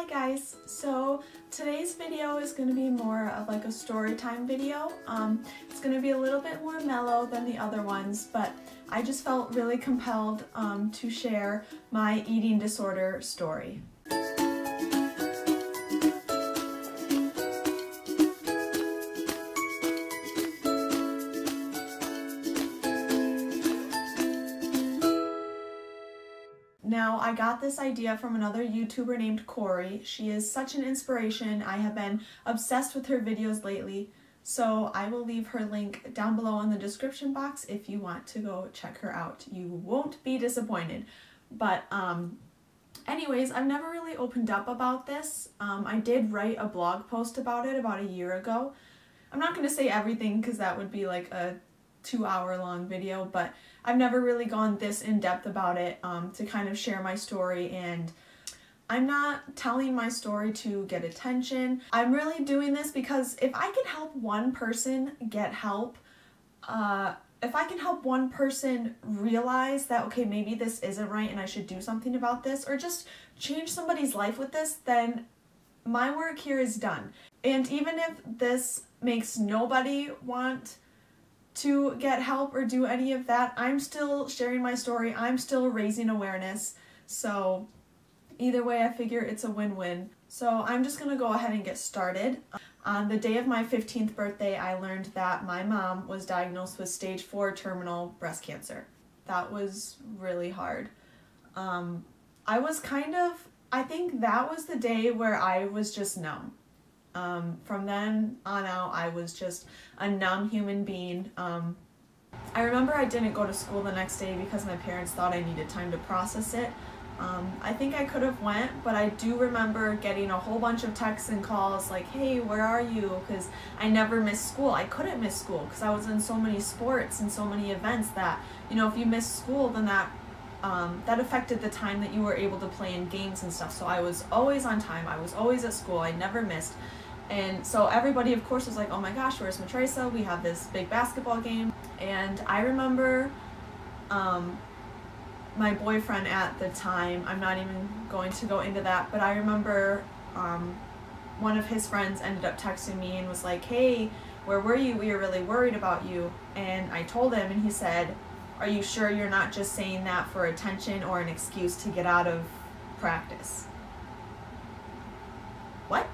Hi guys, so today's video is going to be more of like a story time video. It's going to be a little bit more mellow than the other ones, but I just felt really compelled to share my eating disorder story. Now, I got this idea from another YouTuber named Corey. She is such an inspiration. I have been obsessed with her videos lately, so I will leave her link down below in the description box if you want to go check her out. You won't be disappointed. But anyways, I've never really opened up about this. I did write a blog post about it about a year ago. I'm not going to say everything because that would be like a 2-hour long video, but I've never really gone this in depth about it to kind of share my story, and I'm not telling my story to get attention. I'm really doing this because if I can help one person get help, if I can help one person realize that, okay, maybe this isn't right and I should do something about this, or just change somebody's life with this, then my work here is done. And even if this makes nobody want to get help or do any of that, I'm still sharing my story, I'm still raising awareness, so either way I figure it's a win-win. So I'm just gonna go ahead and get started. On the day of my 15th birthday, I learned that my mom was diagnosed with stage 4 terminal breast cancer. That was really hard. I think that was the day where I was just numb. From then on out, I was just a numb human being. I remember I didn't go to school the next day because my parents thought I needed time to process it. I think I could have went, but I do remember getting a whole bunch of texts and calls like, hey, where are you? Because I never missed school. I couldn't miss school because I was in so many sports and so many events that, you know, if you missed school, then that affected the time that you were able to play in games and stuff. So I was always on time. I was always at school. I never missed. And so everybody, of course, was like, oh my gosh, where's Matresa? We have this big basketball game. And I remember my boyfriend at the time, I'm not even going to go into that, but I remember one of his friends ended up texting me and was like, hey, where were you? We were really worried about you. And I told him, and he said, are you sure you're not just saying that for attention or an excuse to get out of practice? What?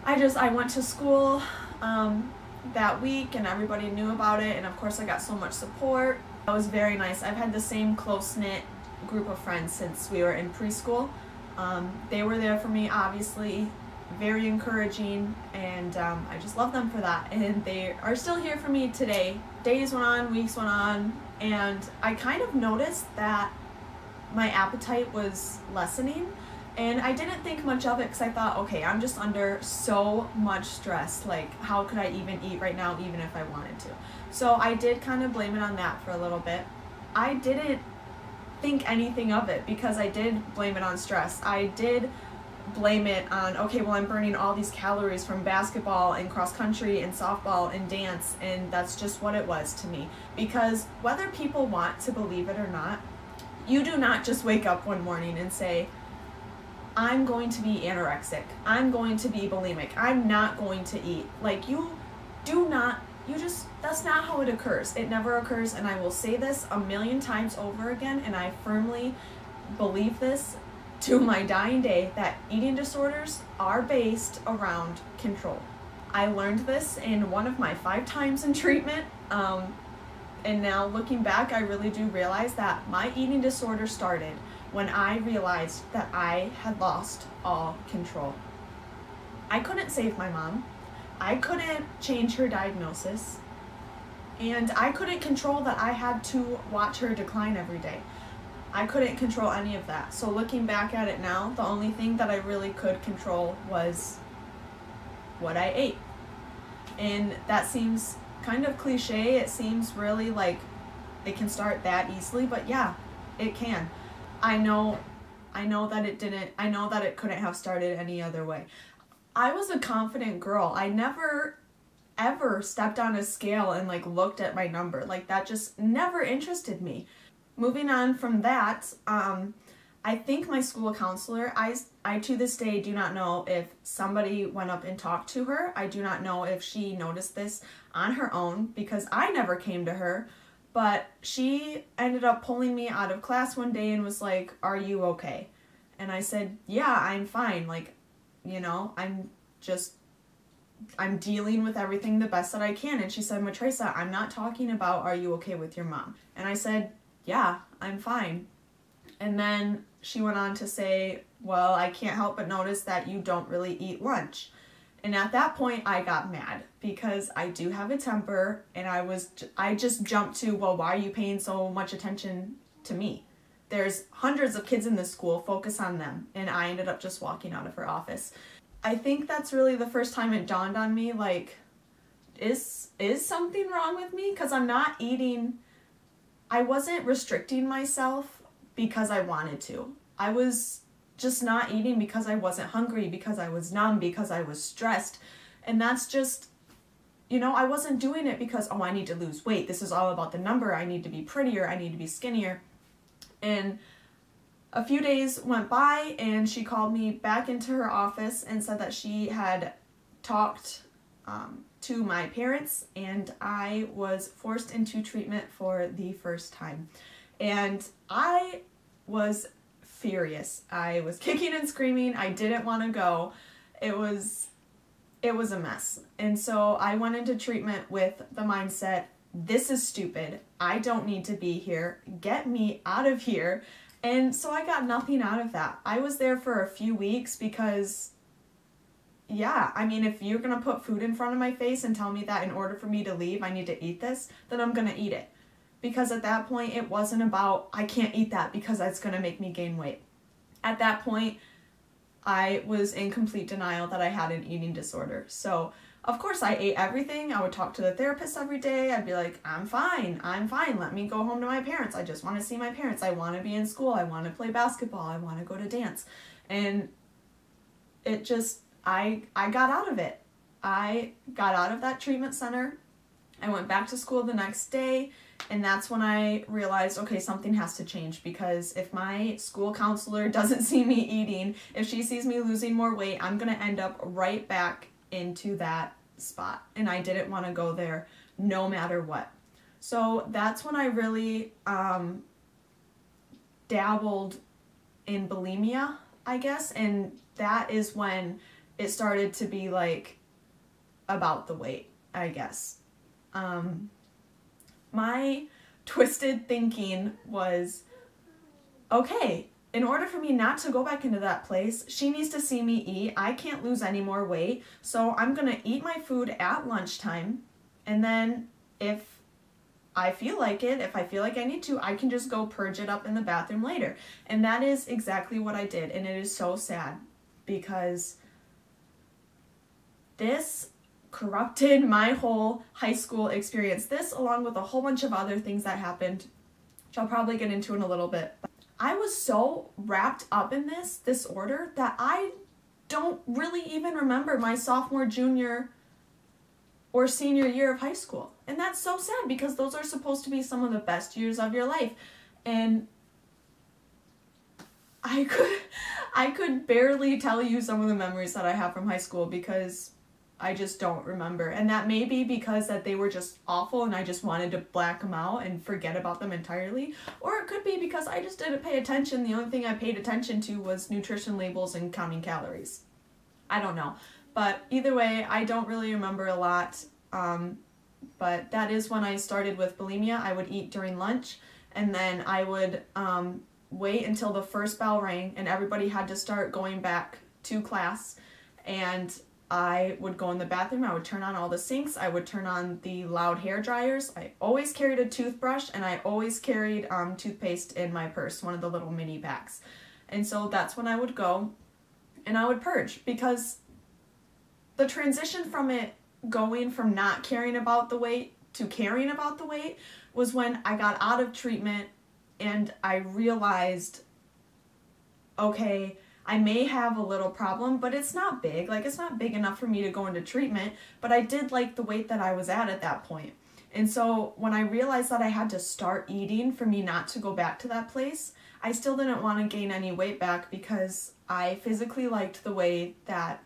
I went to school that week and everybody knew about it, and of course I got so much support. It was very nice. I've had the same close-knit group of friends since we were in preschool. They were there for me, obviously, very encouraging, and I just love them for that, and they are still here for me today. Days went on, weeks went on, and I kind of noticed that my appetite was lessening. And I didn't think much of it because I thought, okay, I'm just under so much stress. Like, how could I even eat right now, even if I wanted to? So I did kind of blame it on that for a little bit. I didn't think anything of it because I did blame it on stress. I did blame it on, okay, well, I'm burning all these calories from basketball and cross country and softball and dance, and that's just what it was to me. Because whether people want to believe it or not, you do not just wake up one morning and say, I'm going to be anorexic, I'm going to be bulimic, I'm not going to eat. Like, that's not how it occurs. It never occurs, and I will say this a million times over again, and I firmly believe this to my dying day, that eating disorders are based around control. I learned this in one of my 5 times in treatment, and now looking back, I really do realize that my eating disorder started when I realized that I had lost all control. I couldn't save my mom, I couldn't change her diagnosis, and I couldn't control that I had to watch her decline every day. I couldn't control any of that. So looking back at it now, the only thing that I really could control was what I ate. And that seems kind of cliche, it seems really like it can start that easily, but yeah, it can. I know that it couldn't have started any other way. I was a confident girl. I never ever stepped on a scale and like looked at my number. Like, that just never interested me. Moving on from that, I think my school counselor, I to this day do not know if somebody went up and talked to her. I do not know if she noticed this on her own, because I never came to her, but she ended up pulling me out of class one day and was like, "Are you okay?" And I said, "Yeah, I'm fine. Like, you know, I'm dealing with everything the best that I can." And she said, "Matresa, I'm not talking about are you okay with your mom?" And I said, "Yeah, I'm fine." And then she went on to say, "Well, I can't help but notice that you don't really eat lunch." And at that point, I got mad, because I do have a temper, and I just jumped to, "Well, why are you paying so much attention to me? There's hundreds of kids in this school, focus on them." And I ended up just walking out of her office. I think that's really the first time it dawned on me, like, is something wrong with me? Because I'm not eating, I wasn't restricting myself because I wanted to. I was just not eating because I wasn't hungry, because I was numb, because I was stressed. And that's just, you know, I wasn't doing it because, oh, I need to lose weight. This is all about the number. I need to be prettier. I need to be skinnier. And a few days went by, and she called me back into her office and said that she had talked to my parents, and I was forced into treatment for the first time. And I was furious. I was kicking and screaming. I didn't want to go. It was a mess. And so I went into treatment with the mindset, this is stupid. I don't need to be here. Get me out of here. And so I got nothing out of that. I was there for a few weeks because, yeah, I mean, if you're going to put food in front of my face and tell me that in order for me to leave, I need to eat this, then I'm going to eat it. Because at that point, it wasn't about, I can't eat that because that's going to make me gain weight. At that point, I was in complete denial that I had an eating disorder. So, of course, I ate everything. I would talk to the therapist every day. I'd be like, I'm fine. Let me go home to my parents. I just want to see my parents. I want to be in school. I want to play basketball. I want to go to dance. And it just, I got out of it. I got out of that treatment center. I went back to school the next day. And that's when I realized, okay, something has to change, because if my school counselor doesn't see me eating, if she sees me losing more weight, I'm going to end up right back into that spot. And I didn't want to go there no matter what. So that's when I really dabbled in bulimia, I guess. And that is when it started to be like about the weight, I guess. My twisted thinking was, okay, in order for me not to go back into that place, she needs to see me eat. I can't lose any more weight, so I'm going to eat my food at lunchtime, and then if I feel like it, if I feel like I need to, I can just go purge it up in the bathroom later. And that is exactly what I did, and it is so sad, because this corrupted my whole high school experience. This, along with a whole bunch of other things that happened, which I'll probably get into in a little bit. I was so wrapped up in this disorder that I don't really even remember my sophomore, junior, or senior year of high school. And that's so sad, because those are supposed to be some of the best years of your life. And I could barely tell you some of the memories that I have from high school, because I just don't remember. And that may be because that they were just awful and I just wanted to black them out and forget about them entirely. Or it could be because I just didn't pay attention. The only thing I paid attention to was nutrition labels and counting calories. I don't know. But either way, I don't really remember a lot. But that is when I started with bulimia. I would eat during lunch, and then I would wait until the first bell rang and everybody had to start going back to class. And I would go in the bathroom, I would turn on all the sinks, I would turn on the loud hair dryers. I always carried a toothbrush, and I always carried toothpaste in my purse, one of the little mini packs. And so that's when I would go and I would purge, because the transition from it going from not caring about the weight to caring about the weight was when I got out of treatment and I realized, okay, I may have a little problem, but it's not big. Like, it's not big enough for me to go into treatment, but I did like the weight that I was at that point. And so when I realized that I had to start eating for me not to go back to that place, I still didn't want to gain any weight back because I physically liked the way that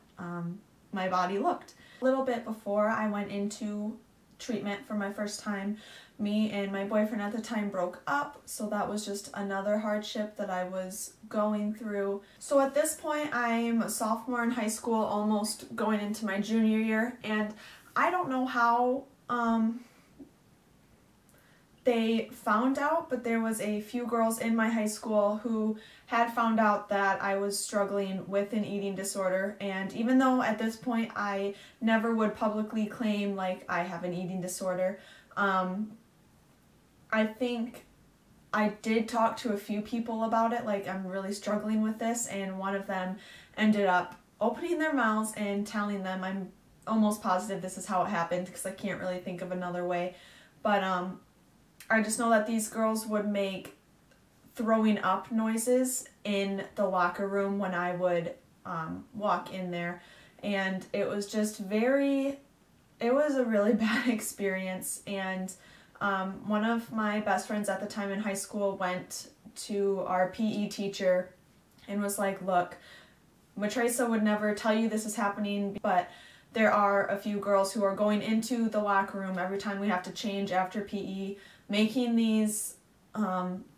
my body looked. A little bit before I went into treatment for my first time, me and my boyfriend at the time broke up, so that was just another hardship that I was going through. So at this point, I'm a sophomore in high school, almost going into my junior year, and I don't know how they found out, but there was a few girls in my high school who had found out that I was struggling with an eating disorder, and even though at this point I never would publicly claim like I have an eating disorder, I think I did talk to a few people about it, like I'm really struggling with this, and one of them ended up opening their mouths and telling them, I'm almost positive this is how it happened because I can't really think of another way, but I just know that these girls would make throwing up noises in the locker room when I would walk in there, and it was just it was a really bad experience. And one of my best friends at the time in high school went to our PE teacher and was like, look, Matresa would never tell you this is happening, but there are a few girls who are going into the locker room every time we have to change after PE, making these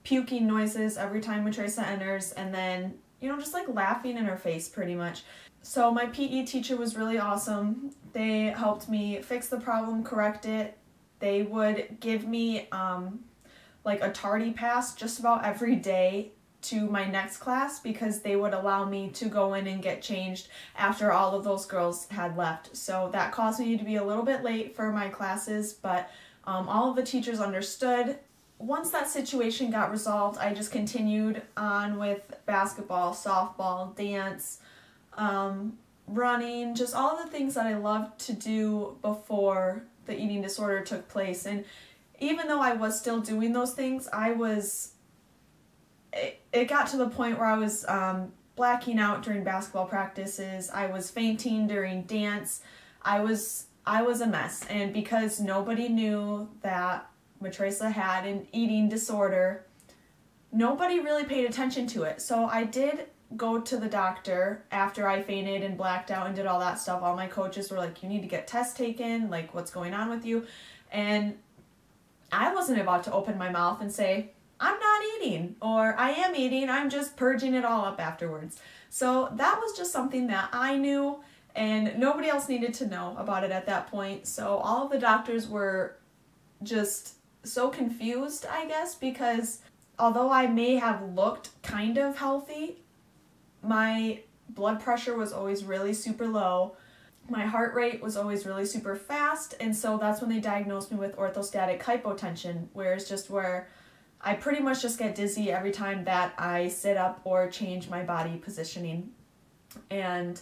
puking noises every time Matresa enters, and then, you know, just like laughing in her face pretty much. So my PE teacher was really awesome. They helped me fix the problem, correct it. They would give me like a tardy pass just about every day to my next class because they would allow me to go in and get changed after all of those girls had left. So that caused me to be a little bit late for my classes, but all of the teachers understood. Once that situation got resolved, I just continued on with basketball, softball, dance, running, just all the things that I loved to do before the eating disorder took place. And even though I was still doing those things, it got to the point where I was blacking out during basketball practices. I was fainting during dance. I was a mess, and because nobody knew that Matresa had an eating disorder, nobody really paid attention to it. So I did go to the doctor after I fainted and blacked out and did all that stuff. All my coaches were like, you need to get tests taken, like what's going on with you? And I wasn't about to open my mouth and say, I'm not eating, or I am eating, I'm just purging it all up afterwards. So that was just something that I knew, and nobody else needed to know about it at that point. So all of the doctors were just so confused, I guess, because although I may have looked kind of healthy, my blood pressure was always really super low. My heart rate was always really super fast, and so that's when they diagnosed me with orthostatic hypotension, where I pretty much just get dizzy every time that I sit up or change my body positioning. And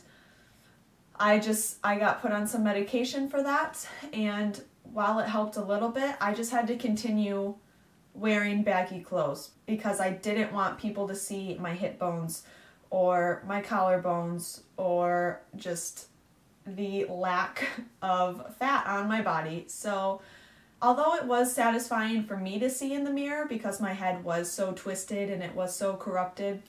I got put on some medication for that, and while it helped a little bit, I just had to continue wearing baggy clothes because I didn't want people to see my hip bones or my collarbones or just the lack of fat on my body. So although it was satisfying for me to see in the mirror because my head was so twisted and it was so corrupted,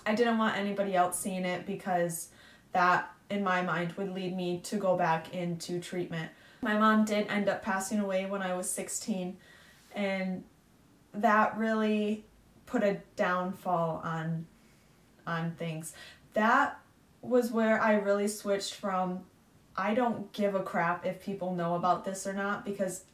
I didn't want anybody else seeing it because that, in my mind, would lead me to go back into treatment. My mom did end up passing away when I was 16, and that really put a downfall on things. That was where I really switched from, I don't give a crap if people know about this or not, because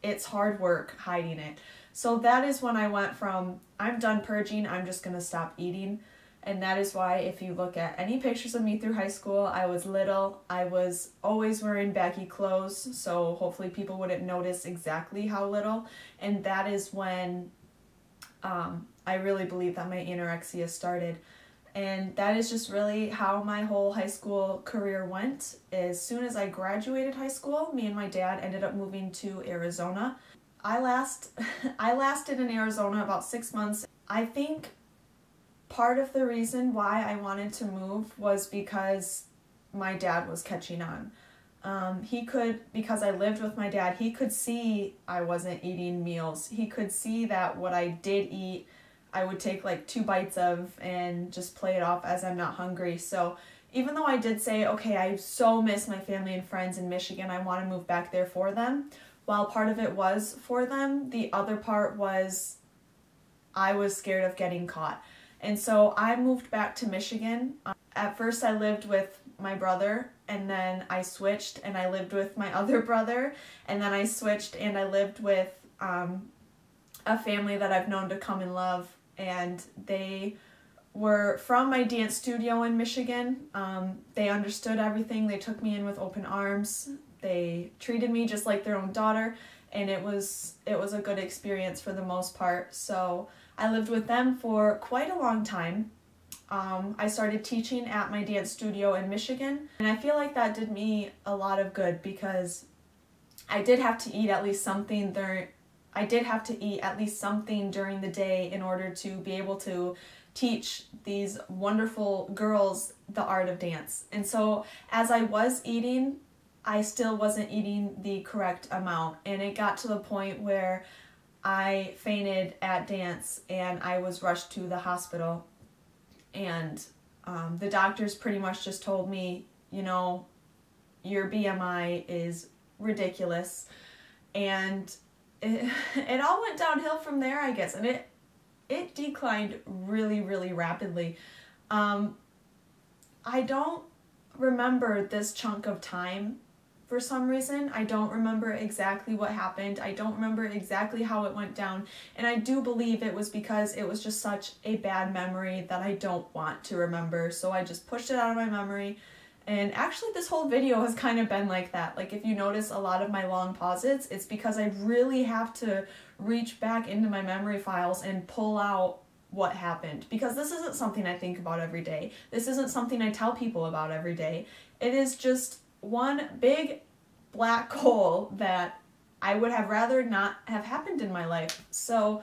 it's hard work hiding it. So that is when I went from, I'm done purging, I'm just gonna stop eating. And that is why if you look at any pictures of me through high school, I was little, I was always wearing baggy clothes, so hopefully people wouldn't notice exactly how little. And that is when I really believe that my anorexia started. And that is just really how my whole high school career went. As soon as I graduated high school, me and my dad ended up moving to Arizona. I lasted in Arizona about 6 months. I think part of the reason why I wanted to move was because my dad was catching on. Because I lived with my dad, he could see I wasn't eating meals. He could see that what I did eat, I would take like 2 bites of and just play it off as I'm not hungry. So even though I did say, okay, I so miss my family and friends in Michigan, I want to move back there for them, while part of it was for them, the other part was I was scared of getting caught. And so I moved back to Michigan. At first I lived with my brother, and then I switched and I lived with my other brother, and then I switched and I lived with a family that I've known to come and love, and they were from my dance studio in Michigan. They understood everything. They took me in with open arms. They treated me just like their own daughter, and it was a good experience for the most part. So I lived with them for quite a long time. I started teaching at my dance studio in Michigan, and I feel like that did me a lot of good because I did have to eat at least something during the day in order to be able to teach these wonderful girls the art of dance. And so as I was eating, I still wasn't eating the correct amount, and it got to the point where I fainted at dance and I was rushed to the hospital, and the doctors pretty much just told me, you know, your BMI is ridiculous, and it all went downhill from there, I guess, and it declined really, really rapidly. I don't remember this chunk of time for some reason. I don't remember exactly what happened. I don't remember exactly how it went down, and I do believe it was because it was just such a bad memory that I don't want to remember, so I just pushed it out of my memory. And actually this whole video has kind of been like that. Like if you notice a lot of my long pauses, it's because I really have to reach back into my memory files and pull out what happened, because this isn't something I think about every day. This isn't something I tell people about every day. It is just one big black hole that I would have rather not have happened in my life. So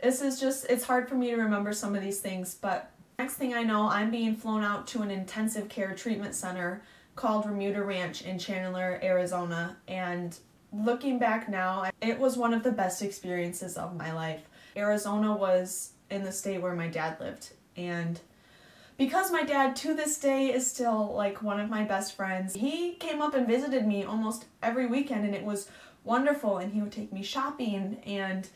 this is just, it's hard for me to remember some of these things, but next thing I know, I'm being flown out to an intensive care treatment center called Remuda Ranch in Chandler, Arizona, and looking back now, it was one of the best experiences of my life. Arizona was in the state where my dad lived, and because my dad to this day is still like one of my best friends, he came up and visited me almost every weekend, and it was wonderful, and he would take me shopping, and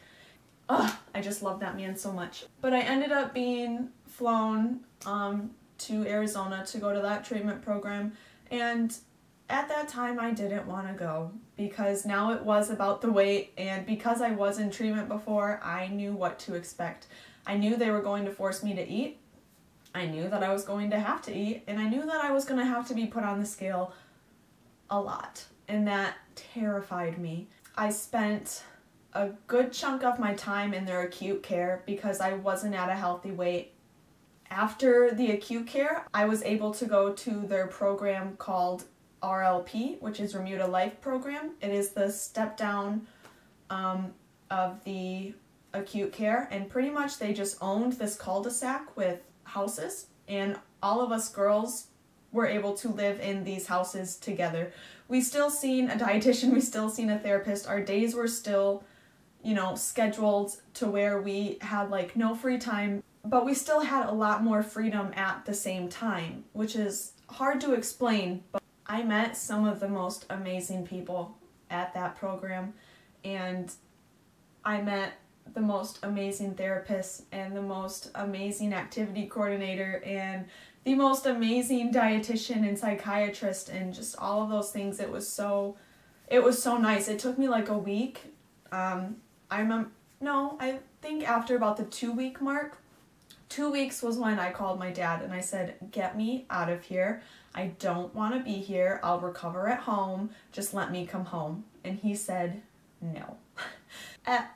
I just love that man so much. But I ended up being flown to Arizona to go to that treatment program, and at that time I didn't want to go because now it was about the weight, and because I was in treatment before, I knew what to expect. I knew they were going to force me to eat. I knew that I was going to have to eat, and I knew that I was going to have to be put on the scale a lot, and that terrified me. I spent a good chunk of my time in their acute care because I wasn't at a healthy weight. After the acute care, I was able to go to their program called RLP, which is Remuda Life Program. It is the step down of the acute care, and pretty much they just owned this cul-de-sac with houses, and all of us girls were able to live in these houses together. We still seen a dietitian, we still seen a therapist. Our days were still, you know, scheduled to where we had like no free time, but we still had a lot more freedom at the same time, which is hard to explain. But I met some of the most amazing people at that program, and I met the most amazing therapists and the most amazing activity coordinator and the most amazing dietitian and psychiatrist, and just all of those things. It was so nice. It took me like a week. I think after about the 2-week mark, 2 weeks was when I called my dad and I said, get me out of here. I don't want to be here. I'll recover at home. Just let me come home. And he said, no.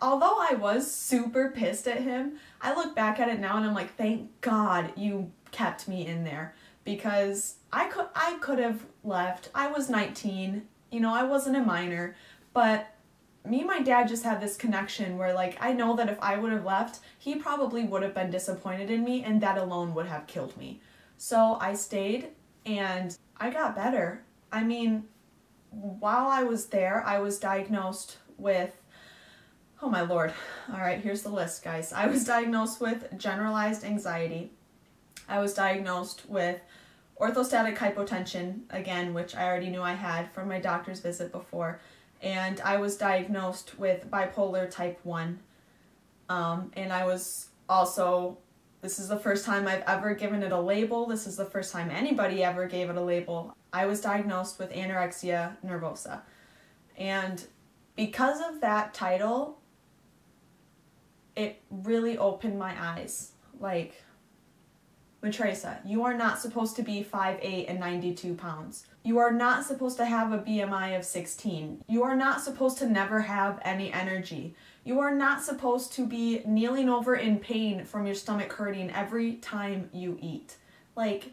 Although I was super pissed at him, I look back at it now and I'm like, thank God you kept me in there, because I could have left. I was 19, you know, I wasn't a minor, but me and my dad just had this connection where, like, I know that if I would have left, he probably would have been disappointed in me, and that alone would have killed me. So I stayed, and I got better. I mean, while I was there, I was diagnosed with Oh my lord. All right, here's the list, guys. I was diagnosed with generalized anxiety. I was diagnosed with orthostatic hypotension, again, which I already knew I had from my doctor's visit before. And I was diagnosed with bipolar type 1. And I was also, this is the first time I've ever given it a label. This is the first time anybody ever gave it a label. I was diagnosed with anorexia nervosa. And because of that title, it really opened my eyes. Like, Matresa, you are not supposed to be 5'8" and 92 pounds. You are not supposed to have a BMI of 16. You are not supposed to never have any energy. You are not supposed to be kneeling over in pain from your stomach hurting every time you eat. Like,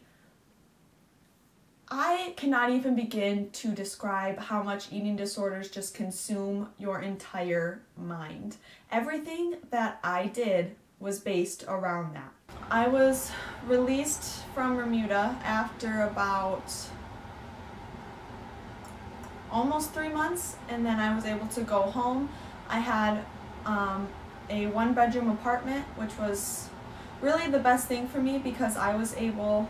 I cannot even begin to describe how much eating disorders just consume your entire mind. Everything that I did was based around that. I was released from Bermuda after about almost 3 months, and then I was able to go home. I had a 1-bedroom apartment, which was really the best thing for me because I was able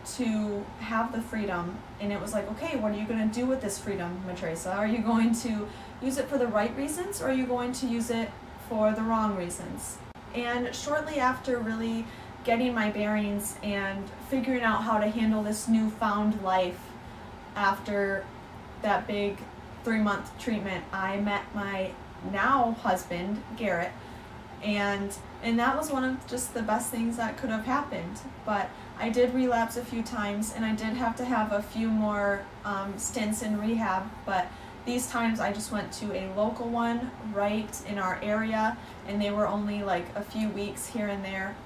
to have the freedom, and it was like, okay, what are you going to do with this freedom, Matresa? Are you going to use it for the right reasons, or are you going to use it for the wrong reasons? And shortly after really getting my bearings and figuring out how to handle this newfound life after that big 3-month treatment, I met my now husband, Garrett, and that was one of just the best things that could have happened. But I did relapse a few times, and I did have to have a few more stints in rehab, but these times I just went to a local one right in our area, and they were only like a few weeks here and there.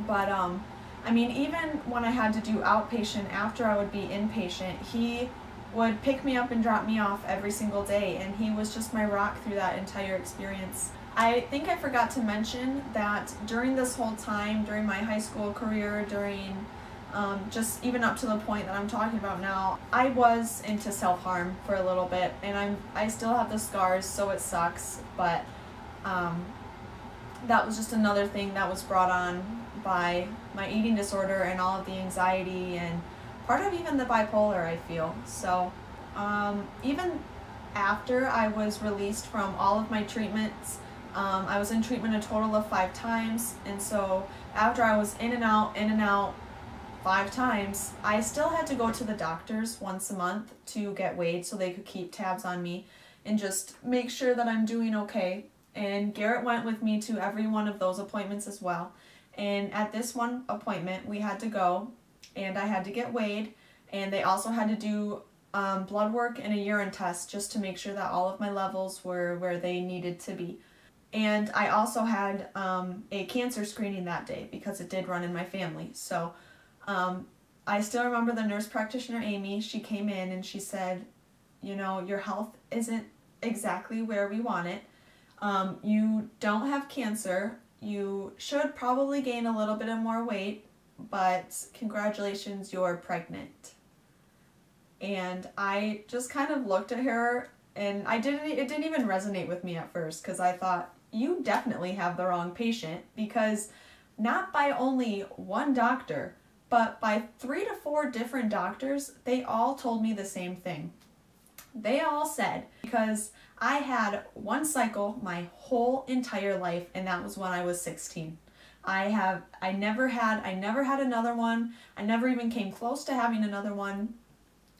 But I mean, even when I had to do outpatient after I would be inpatient, he would pick me up and drop me off every single day, and he was just my rock through that entire experience. I think I forgot to mention that during this whole time, during my high school career, during just even up to the point that I'm talking about now, I was into self-harm for a little bit, and I still have the scars, so it sucks, but that was just another thing that was brought on by my eating disorder and all of the anxiety and part of even the bipolar, I feel. So even after I was released from all of my treatments, I was in treatment a total of 5 times, and so after I was in and out 5 times, I still had to go to the doctors once a month to get weighed so they could keep tabs on me and just make sure that I'm doing okay. And Garrett went with me to every one of those appointments as well. And at this one appointment, we had to go, and I had to get weighed, and they also had to do blood work and a urine test just to make sure that all of my levels were where they needed to be. And I also had a cancer screening that day because it did run in my family. So I still remember the nurse practitioner, Amy. She came in and she said, you know, your health isn't exactly where we want it. You don't have cancer. You should probably gain a little bit of more weight, but congratulations, you're pregnant. And I just kind of looked at her, and it didn't even resonate with me at first, because I thought, you definitely have the wrong patient, because not by only one doctor, but by 3 to 4 different doctors, they all told me the same thing. They all said, because I had one cycle my whole entire life, and that was when I was 16. I never had another one. I never even came close to having another one.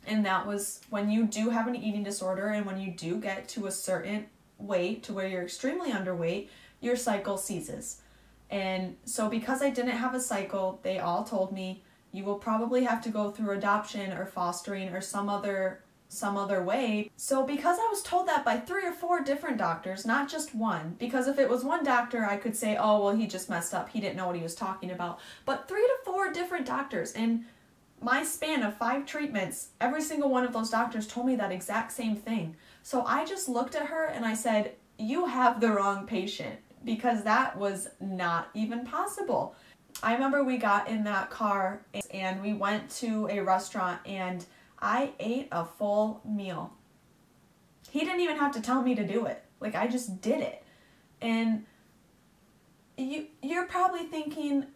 And that was when you do have an eating disorder, and when you do get to a certain weight to where you're extremely underweight, your cycle ceases. And so because I didn't have a cycle, they all told me, you will probably have to go through adoption or fostering or some other way. So because I was told that by 3 or 4 different doctors, not just one, because if it was one doctor, I could say, oh, well, he just messed up. He didn't know what he was talking about. But 3 to 4 different doctors, in my span of 5 treatments, every single one of those doctors told me that exact same thing. So I just looked at her and I said, you have the wrong patient, because that was not even possible. I remember we got in that car and we went to a restaurant, and I ate a full meal. He didn't even have to tell me to do it. Like, I just did it. And you're probably thinking,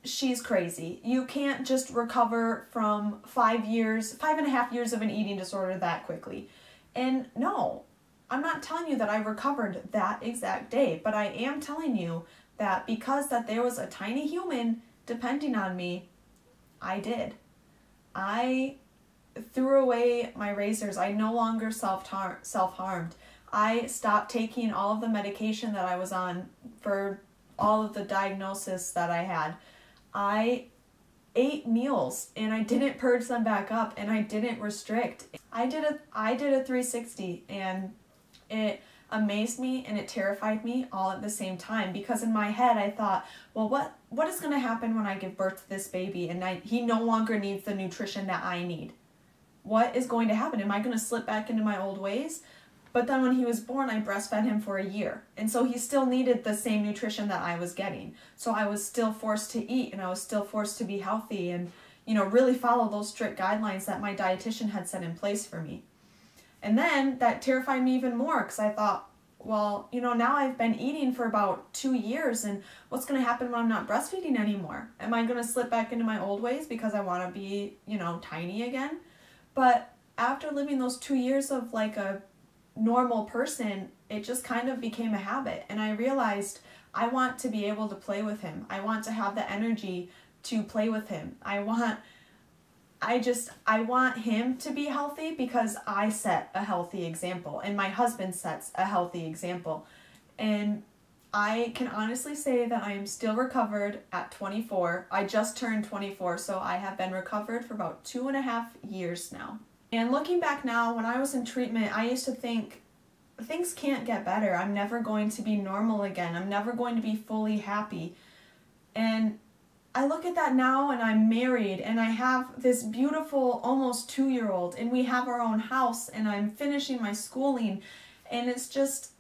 she's crazy. You can't just recover from 5.5 years of an eating disorder that quickly. And no, I'm not telling you that I recovered that exact day, but I am telling you that because that there was a tiny human depending on me, I did. I threw away my razors. I no longer self-harmed. I stopped taking all of the medication that I was on for all of the diagnosis that I had. I ate meals and I didn't purge them back up, and I didn't restrict. I did a 360, and it amazed me and it terrified me all at the same time, because in my head I thought, well, what is going to happen when I give birth to this baby and he no longer needs the nutrition that I need? What is going to happen? Am I going to slip back into my old ways? But then when he was born, I breastfed him for a year. And so he still needed the same nutrition that I was getting. So I was still forced to eat, and I was still forced to be healthy and, really follow those strict guidelines that my dietitian had set in place for me. And then that terrified me even more, because I thought, well, now I've been eating for about 2 years, and what's going to happen when I'm not breastfeeding anymore? Am I going to slip back into my old ways because I want to be, tiny again? But after living those 2 years of like a normal person, it just kind of became a habit, and I realized I want to be able to play with him. I want to have the energy to play with him. I want him to be healthy because I set a healthy example, and my husband sets a healthy example. And I can honestly say that I am still recovered at 24. I just turned 24, so I have been recovered for about 2.5 years now. And looking back now, when I was in treatment, I used to think, things can't get better. I'm never going to be normal again. I'm never going to be fully happy. And I look at that now, and I'm married, and I have this beautiful, almost 2-year-old, and we have our own house, and I'm finishing my schooling. And it's just,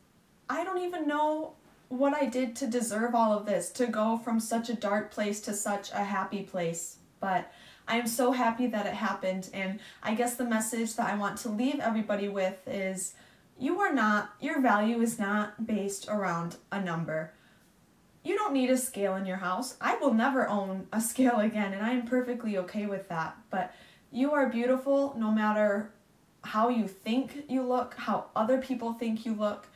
I don't even know what I did to deserve all of this, to go from such a dark place to such a happy place. But I am so happy that it happened, and I guess the message that I want to leave everybody with is your value is not based around a number. You don't need a scale in your house. I will never own a scale again, and I am perfectly okay with that. But you are beautiful no matter how you think you look, how other people think you look.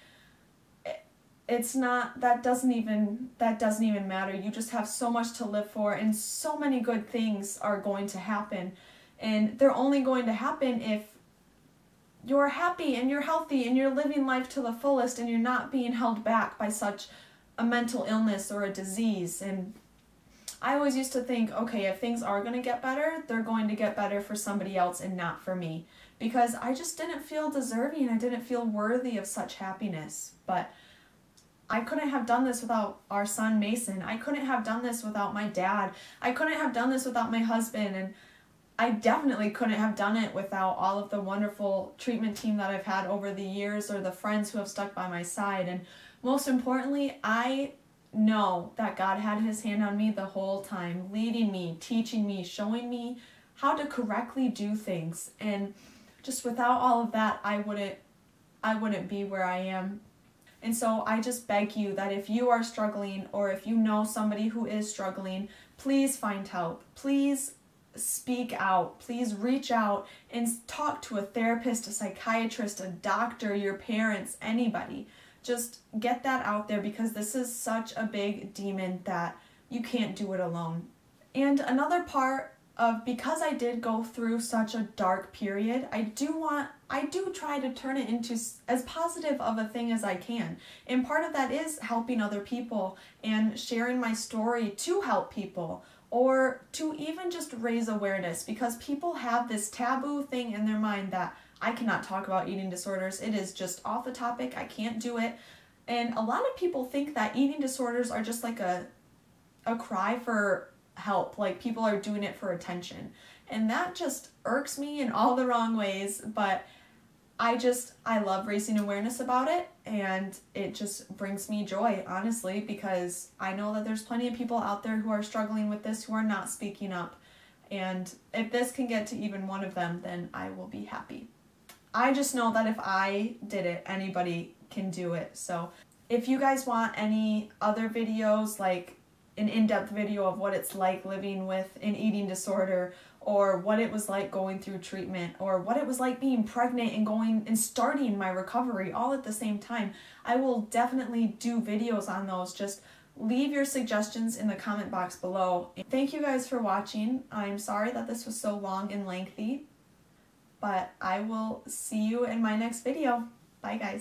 That doesn't even matter. You just have so much to live for, and so many good things are going to happen, and they're only going to happen if you're happy and you're healthy and you're living life to the fullest, and you're not being held back by such a mental illness or a disease. And I always used to think, okay, if things are going to get better, they're going to get better for somebody else and not for me, because I just didn't feel deserving. I didn't feel worthy of such happiness. But I couldn't have done this without our son, Mason. I couldn't have done this without my dad. I couldn't have done this without my husband. And I definitely couldn't have done it without all of the wonderful treatment team that I've had over the years, or the friends who have stuck by my side. And most importantly, I know that God had his hand on me the whole time, leading me, teaching me, showing me how to correctly do things. And just without all of that, I wouldn't be where I am. And so I just beg you that if you are struggling, or if you know somebody who is struggling, please find help. Please speak out. Please reach out and talk to a therapist, a psychiatrist, a doctor, your parents, anybody. Just get that out there, because this is such a big demon that you can't do it alone. And another part of, because I did go through such a dark period, I do try to turn it into as positive of a thing as I can. And part of that is helping other people and sharing my story to help people, or to even just raise awareness, because people have this taboo thing in their mind that I cannot talk about eating disorders. It is just off the topic. I can't do it. And a lot of people think that eating disorders are just like a cry for help, like people are doing it for attention. And that just irks me in all the wrong ways, but I love raising awareness about it, and it just brings me joy, honestly, because I know that there's plenty of people out there who are struggling with this, who are not speaking up. And if this can get to even one of them, then I will be happy. I just know that if I did it, anybody can do it. So if you guys want any other videos, like an in-depth video of what it's like living with an eating disorder, or what it was like going through treatment, or what it was like being pregnant and going and starting my recovery all at the same time, I will definitely do videos on those. Just leave your suggestions in the comment box below. Thank you guys for watching. I'm sorry that this was so long and lengthy, but I will see you in my next video. Bye guys.